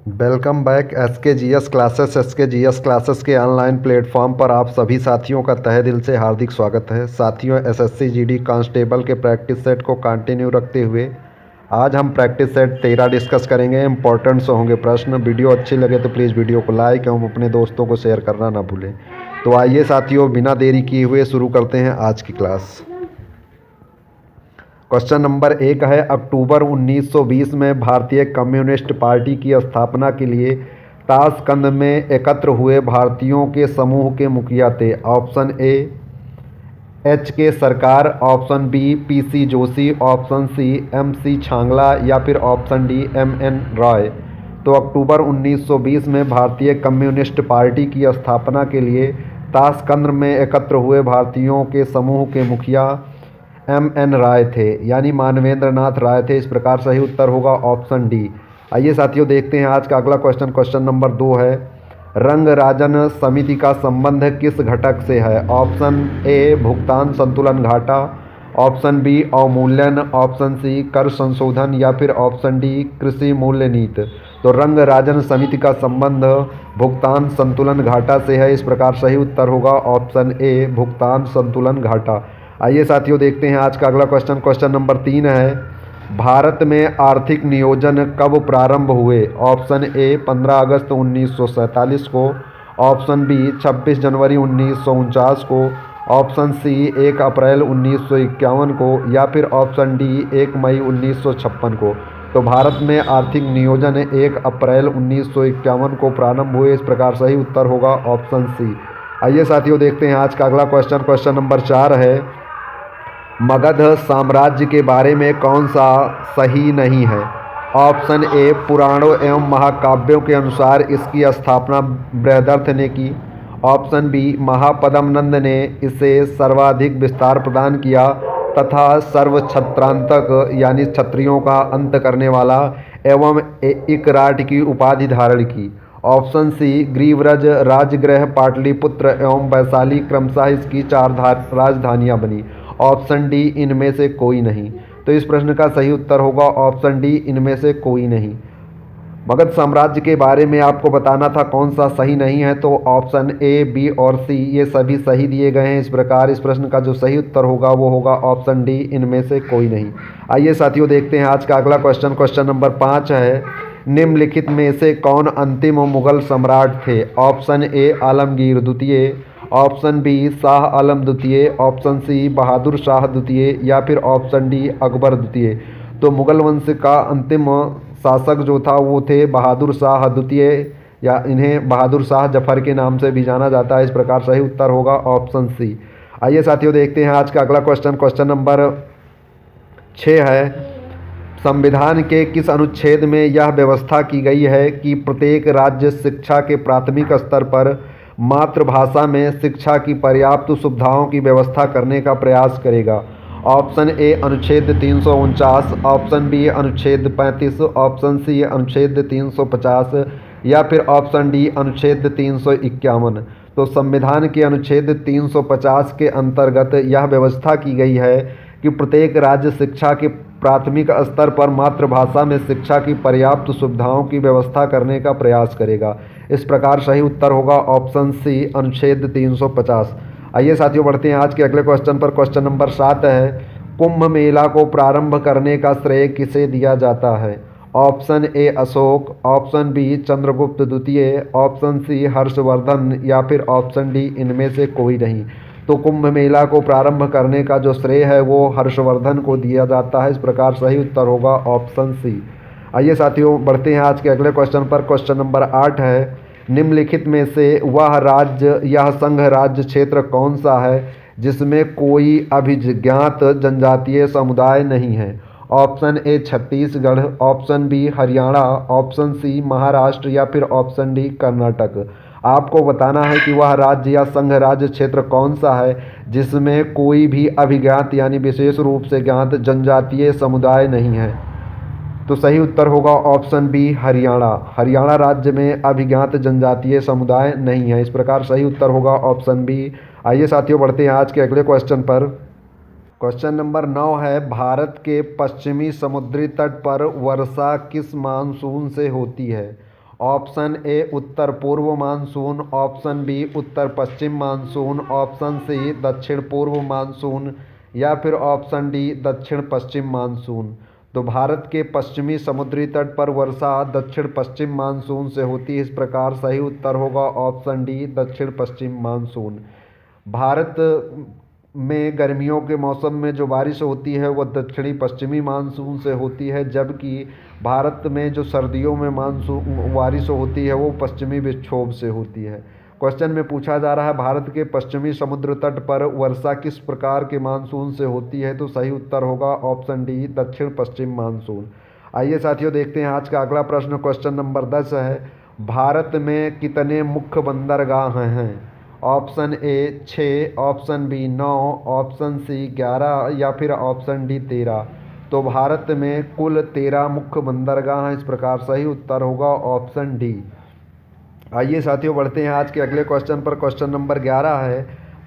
Welcome back S के classes के online platform पर आप सभी साथियों का तहे दिल से हार्दिक स्वागत है। साथियों, एसएससी जीडी कांस्टेबल के प्रैक्टिस सेट को कंटिन्यू रखते हुए आज हम प्रैक्टिस सेट 13 डिस्कस करेंगे। इंपॉर्टेंट होंगे प्रश्न। वीडियो अच्छी लगे तो प्लीज़ वीडियो को लाइक एवं अपने दोस्तों को शेयर करना ना भूलें। तो आइए साथियों, बिना देरी किए हुए शुरू करते हैं आज की क्लास। क्वेश्चन नंबर 1 है, अक्टूबर 1920 में भारतीय कम्युनिस्ट पार्टी की स्थापना के लिए ताशकंद में एकत्र हुए भारतीयों के समूह के मुखिया थे। Option A H K Sarkar, option B PC Joshi, option C MC Chagla या फिर ऑप्शन डी एमएन रॉय। तो अक्टूबर 1920 में भारतीय कम्युनिस्ट पार्टी की स्थापना के लिए ताशकंद में एकत्र हुए भारतीयों के समूह के मुखिया एमएन राय थे, यानी मानवेंद्र नाथ राय थे। इस प्रकार सही उत्तर होगा ऑप्शन डी। आइए साथियों, देखते हैं आज का अगला क्वेश्चन। क्वेश्चन नंबर 2 है, रंगराजन समिति का संबंध किस घटक से है? ऑप्शन ए भुगतान संतुलन घाटा, ऑप्शन बी अवमूल्यन, ऑप्शन सी कर संशोधन या फिर ऑप्शन डी कृषि मूल्य नीति। तो रंगराजन समिति का संबंध भुगतान संतुलन घाटा से है। इस प्रकार सही उत्तर होगा ऑप्शन ए भुगतान संतुलन घाटा। आइए साथियों, देखते हैं आज का अगला क्वेश्चन। क्वेश्चन नंबर 3 है, भारत में आर्थिक नियोजन कब प्रारंभ हुए? ऑप्शन ए 15 अगस्त 1947 को, ऑप्शन बी 26 जनवरी 1949 को, ऑप्शन सी 1 अप्रैल 1951 को या फिर ऑप्शन डी 1 मई 1956 को। तो भारत में आर्थिक नियोजन 1 अप्रैल 1951 को प्रारंभ हुए। इस प्रकार सही उत्तर होगा ऑप्शन सी। आइए साथियों, देखते हैं आज का अगला क्वेश्चन। क्वेश्चन नंबर 4 है, मगध साम्राज्य के बारे में कौन सा सही नहीं है? ऑप्शन ए पुराणों एवं महाकाव्यों के अनुसार इसकी स्थापना बृहदर्थ ने की, ऑप्शन बी महापद्मनंद ने इसे सर्वाधिक विस्तार प्रदान किया तथा सर्वछत्रांतक यानी क्षत्रियों का अंत करने वाला एवं इकराट की उपाधि धारण की, ऑप्शन सी ग्रीवरज, राजगृह, पाटलिपुत्र एवं वैशाली क्रमशः इसकी 4 राजधानियां बनी, ऑप्शन डी इनमें से कोई नहीं। तो इस प्रश्न का सही उत्तर होगा ऑप्शन डी इनमें से कोई नहीं। मगध साम्राज्य के बारे में आपको बताना था कौन सा सही नहीं है, तो ऑप्शन ए, बी और सी ये सभी सही दिए गए हैं। इस प्रकार इस प्रश्न का जो सही उत्तर होगा वो होगा ऑप्शन डी इनमें से कोई नहीं। आइए साथियों, देखते हैं आज का अगला क्वेश्चन। क्वेश्चन नंबर 5 है, निम्नलिखित में से कौन अंतिम मुगल सम्राट थे? ऑप्शन ए आलमगीर द्वितीय, ऑप्शन बी शाह आलम द्वितीय, ऑप्शन सी बहादुर शाह द्वितीय या फिर ऑप्शन डी अकबर द्वितीय। तो मुगल वंश का अंतिम शासक जो था वो थे बहादुर शाह द्वितीय, या इन्हें बहादुर शाह जफर के नाम से भी जाना जाता है। इस प्रकार सही उत्तर होगा ऑप्शन सी। आइए साथियों, देखते हैं आज का अगला क्वेश्चन। क्वेश्चन नंबर 6 है, संविधान के किस अनुच्छेद में यह व्यवस्था की गई है कि प्रत्येक राज्य शिक्षा के प्राथमिक स्तर पर मातृभाषा में शिक्षा की पर्याप्त सुविधाओं की व्यवस्था करने का प्रयास करेगा? ऑप्शन ए अनुच्छेद 349, ऑप्शन बी अनुच्छेद 35, ऑप्शन सी अनुच्छेद 350 या फिर ऑप्शन डी अनुच्छेद 351। तो संविधान के अनुच्छेद 350 के अंतर्गत यह व्यवस्था की गई है कि प्रत्येक राज्य शिक्षा के प्राथमिक स्तर पर मातृभाषा में शिक्षा की पर्याप्त सुविधाओं की व्यवस्था करने का प्रयास करेगा। इस प्रकार सही उत्तर होगा ऑप्शन सी अनुच्छेद 350। आइए साथियों, बढ़ते हैं आज के अगले क्वेश्चन पर। क्वेश्चन नंबर 7 है, कुंभ मेला को प्रारंभ करने का श्रेय किसे दिया जाता है? Option A Ashoka, option B Chandragupta द्वितीय, ऑप्शन सी हर्षवर्धन या फिर ऑप्शन डी इनमें से कोई नहीं। तो कुंभ मेला को प्रारंभ करने का जो श्रेय है वो हर्षवर्धन को दिया जाता है। इस प्रकार सही उत्तर होगा ऑप्शन सी। आइए साथियों, बढ़ते हैं आज के अगले क्वेश्चन पर। क्वेश्चन नंबर 8 है, निम्नलिखित में से वह राज्य या संघ राज्य क्षेत्र कौन सा है जिसमें कोई अभिज्ञात जनजातीय समुदाय नहीं है? Option A Chhattisgarh, option B Haryana, option C Maharashtra या फिर ऑप्शन डी कर्नाटक। आपको बताना है कि वह राज्य या संघ राज्य क्षेत्र कौन सा है जिसमें कोई भी अभिज्ञात यानी विशेष रूप से ज्ञात जनजातीय समुदाय नहीं है। तो सही उत्तर होगा ऑप्शन बी हरियाणा। हरियाणा राज्य में अभिज्ञात जनजातीय समुदाय नहीं है। इस प्रकार सही उत्तर होगा ऑप्शन बी। आइए साथियों, बढ़ते हैं आज के अगले क्वेश्चन पर। क्वेश्चन नंबर 9 है, भारत के पश्चिमी समुद्री तट पर वर्षा किस मानसून से होती है? ऑप्शन ए उत्तर पूर्व मानसून, ऑप्शन बी उत्तर पश्चिम मानसून, ऑप्शन सी दक्षिण पूर्व मानसून या फिर ऑप्शन डी दक्षिण पश्चिम मानसून। तो भारत के पश्चिमी समुद्री तट पर वर्षा दक्षिण पश्चिम मानसून से होती है। इस प्रकार सही उत्तर होगा ऑप्शन डी दक्षिण पश्चिम मानसून। भारत में गर्मियों के मौसम में जो बारिश होती है वह दक्षिणी पश्चिमी मानसून से होती है, जबकि भारत में जो सर्दियों में मानसून बारिश होती है वो पश्चिमी विक्षोभ से होती है। क्वेश्चन में पूछा जा रहा है भारत के पश्चिमी समुद्र तट पर वर्षा किस प्रकार के मानसून से होती है, तो सही उत्तर होगा ऑप्शन डी दक्षिण पश्चिम मानसून। आइए साथियों देखते हैं आज का अगला प्रश्न। क्वेश्चन नंबर 10 है, भारत में कितने मुख्य बंदरगाह हैं? Option A 6, option B 9, option C 11 या फिर ऑप्शन डी 13। तो भारत में कुल 13 मुख्य बंदरगाह हैं। इस प्रकार सही उत्तर होगा ऑप्शन डी। आइए साथियों बढ़ते हैं आज के अगले क्वेश्चन पर। क्वेश्चन नंबर 11 है,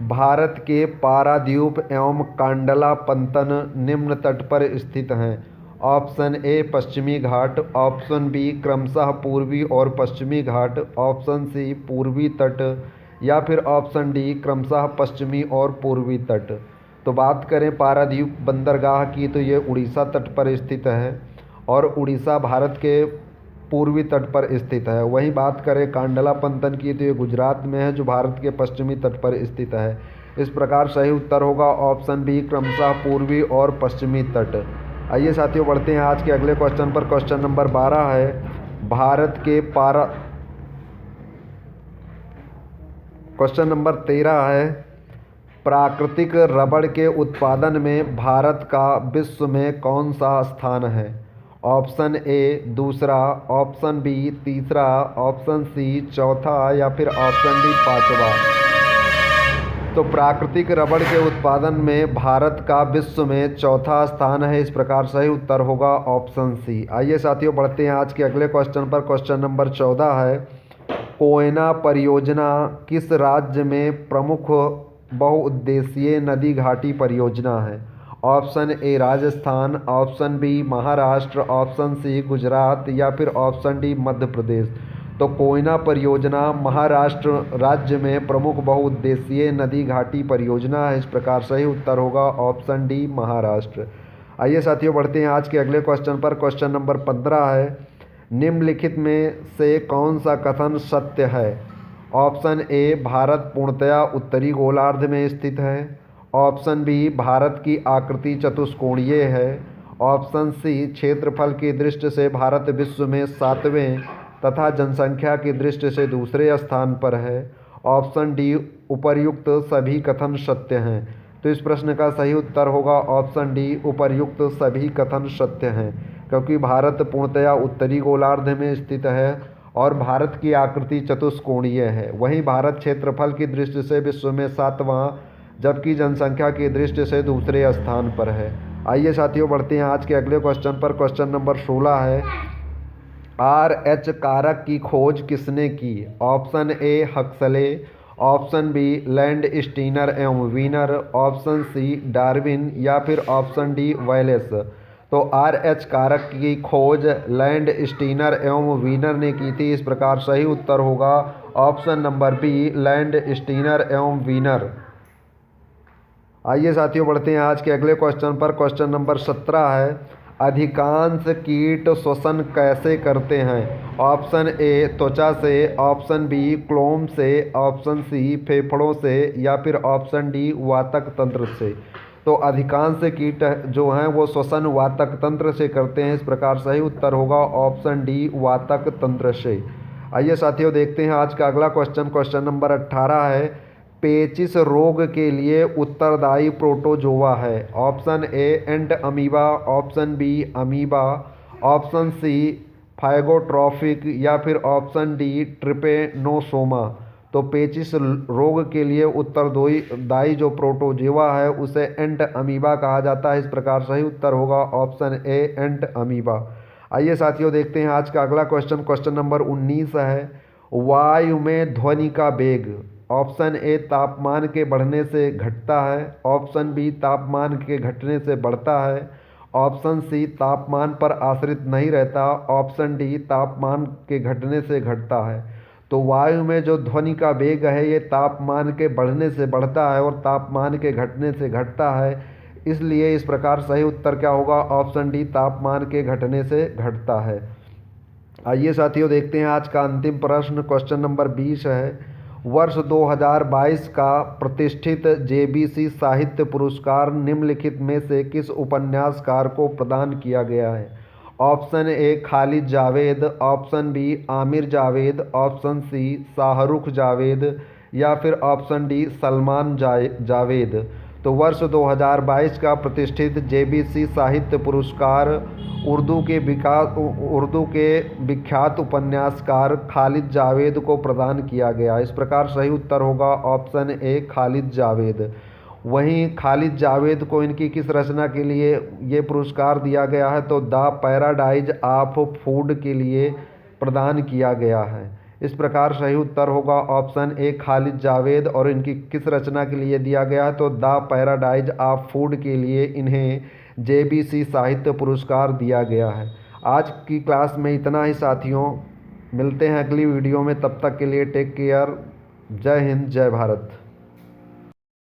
भारत के पारादीप एवं कांडला पंतन निम्न तट पर स्थित हैं। ऑप्शन ए पश्चिमी घाट, ऑप्शन बी क्रमशः पूर्वी और पश्चिमी घाट, ऑप्शन सी पूर्वी तट या फिर ऑप्शन डी क्रमशः पश्चिमी और पूर्वी तट। तो बात करें पारादीप बंदरगाह की तो ये उड़ीसा तट पर स्थित है और उड़ीसा भारत के पूर्वी तट पर स्थित है। वहीं बात करें कांडला पंतन की तो ये गुजरात में है जो भारत के पश्चिमी तट पर स्थित है। इस प्रकार सही उत्तर होगा ऑप्शन बी क्रमशः पूर्वी और पश्चिमी तट। आइए साथियों बढ़ते हैं आज के अगले क्वेश्चन पर। क्वेश्चन नंबर 12 है, भारत के क्वेश्चन नंबर 13 है, प्राकृतिक रबड़ के उत्पादन में भारत का विश्व में कौन सा स्थान है? ऑप्शन ए दूसरा, ऑप्शन बी तीसरा, ऑप्शन सी चौथा या फिर ऑप्शन डी पांचवा। तो प्राकृतिक रबड़ के उत्पादन में भारत का विश्व में चौथा स्थान है। इस प्रकार सही उत्तर होगा ऑप्शन सी। आइए साथियों बढ़ते हैं आज के अगले क्वेश्चन पर। क्वेश्चन नंबर 14 है, कोयना परियोजना किस राज्य में प्रमुख बहुउद्देशीय नदी घाटी परियोजना है? Option A Rajasthan, option B Maharashtra, option C Gujarat या फिर ऑप्शन डी मध्य प्रदेश। तो कोयना परियोजना महाराष्ट्र राज्य में प्रमुख बहुउद्देशीय नदी घाटी परियोजना है। इस प्रकार सही उत्तर होगा ऑप्शन डी महाराष्ट्र। आइए साथियों बढ़ते हैं आज के अगले क्वेश्चन पर। क्वेश्चन नंबर 15 है, निम्नलिखित में से कौन सा कथन सत्य है? ऑप्शन ए भारत पूर्णतया उत्तरी गोलार्ध में स्थित है, ऑप्शन बी भारत की आकृति चतुष्कोणीय है, ऑप्शन सी क्षेत्रफल की दृष्टि से भारत विश्व में 7वें तथा जनसंख्या की दृष्टि से दूसरे स्थान पर है, ऑप्शन डी उपर्युक्त सभी कथन सत्य हैं। तो इस प्रश्न का सही उत्तर होगा ऑप्शन डी उपर्युक्त सभी कथन सत्य हैं, क्योंकि भारत पूर्णतया उत्तरी गोलार्ध में स्थित है और भारत की आकृति चतुष्कोणीय है। वहीं भारत क्षेत्रफल की दृष्टि से विश्व में 7वां जबकि जनसंख्या की दृष्टि से दूसरे स्थान पर है। आइए साथियों बढ़ते हैं आज के अगले क्वेश्चन पर। क्वेश्चन नंबर 16 है, RH कारक की खोज किसने की? Option A Huxley, option B Landsteiner एवं वीनर, ऑप्शन सी डार्विन या फिर ऑप्शन डी वेलेस। तो RH कारक की खोज लैंड स्टीनर एवं वीनर ने की थी। इस प्रकार सही उत्तर होगा option number B Landsteiner एवं वीनर। आइए साथियों बढ़ते हैं आज के अगले क्वेश्चन पर। क्वेश्चन नंबर 17 है, अधिकांश कीट श्वसन कैसे करते हैं? ऑप्शन ए त्वचा से, ऑप्शन बी क्लोम से, ऑप्शन सी फेफड़ों से या फिर ऑप्शन डी वातक तंत्र से। तो अधिकांश कीट जो हैं वो श्वसन वातक तंत्र से करते हैं। इस प्रकार सही उत्तर होगा ऑप्शन डी वातक तंत्र से। आइए साथियों देखते हैं आज का अगला क्वेश्चन। क्वेश्चन नंबर 18 है, पेचिश रोग के लिए उत्तरदायी प्रोटोजोआ है? Option A Entamoeba, option B amoeba, option C phagotrophic या फिर ऑप्शन डी ट्रिपेनोसोमा। तो पेचिश रोग के लिए उत्तरदायी जो प्रोटोजोआ है उसे एंट अमीबा कहा जाता है। इस प्रकार सही उत्तर होगा ऑप्शन ए एंट अमीबा। आइए साथियों देखते हैं आज का अगला क्वेश्चन। क्वेश्चन नंबर 19 है, वायु में ध्वनि का वेग ऑप्शन ए तापमान के बढ़ने से घटता है, ऑप्शन बी तापमान के घटने से बढ़ता है, ऑप्शन सी तापमान पर आश्रित नहीं रहता, ऑप्शन डी तापमान के घटने से घटता है। तो वायु में जो ध्वनि का वेग है ये तापमान के बढ़ने से बढ़ता है और तापमान के घटने से घटता है, इसलिए इस प्रकार सही उत्तर क्या होगा, ऑप्शन डी तापमान के घटने से घटता है। आइए साथियों देखते हैं आज का अंतिम प्रश्न। क्वेश्चन नंबर 20 है, वर्ष 2022 का प्रतिष्ठित जेबीसी साहित्य पुरस्कार निम्नलिखित में से किस उपन्यासकार को प्रदान किया गया है। Option A Khalid Javed, option B Aamir Javed, option C Shahrukh Javed या फिर ऑप्शन डी सलमान जावेद। तो वर्ष 2022 का प्रतिष्ठित जेबीसी साहित्य पुरस्कार उर्दू के विख्यात उपन्यासकार खालिद जावेद को प्रदान किया गया। इस प्रकार सही उत्तर होगा ऑप्शन ए खालिद जावेद। वहीं खालिद जावेद को इनकी किस रचना के लिए ये पुरस्कार दिया गया है, तो द पैराडाइज ऑफ फूड के लिए प्रदान किया गया है। इस प्रकार सही उत्तर होगा ऑप्शन ए खालिद जावेद। और इनकी किस रचना के लिए दिया गया है, तो द पैराडाइज ऑफ फूड के लिए इन्हें जेबीसी साहित्य पुरस्कार दिया गया है। आज की क्लास में इतना ही साथियों, मिलते हैं अगली वीडियो में, तब तक के लिए टेक केयर। जय हिंद, जय भारत।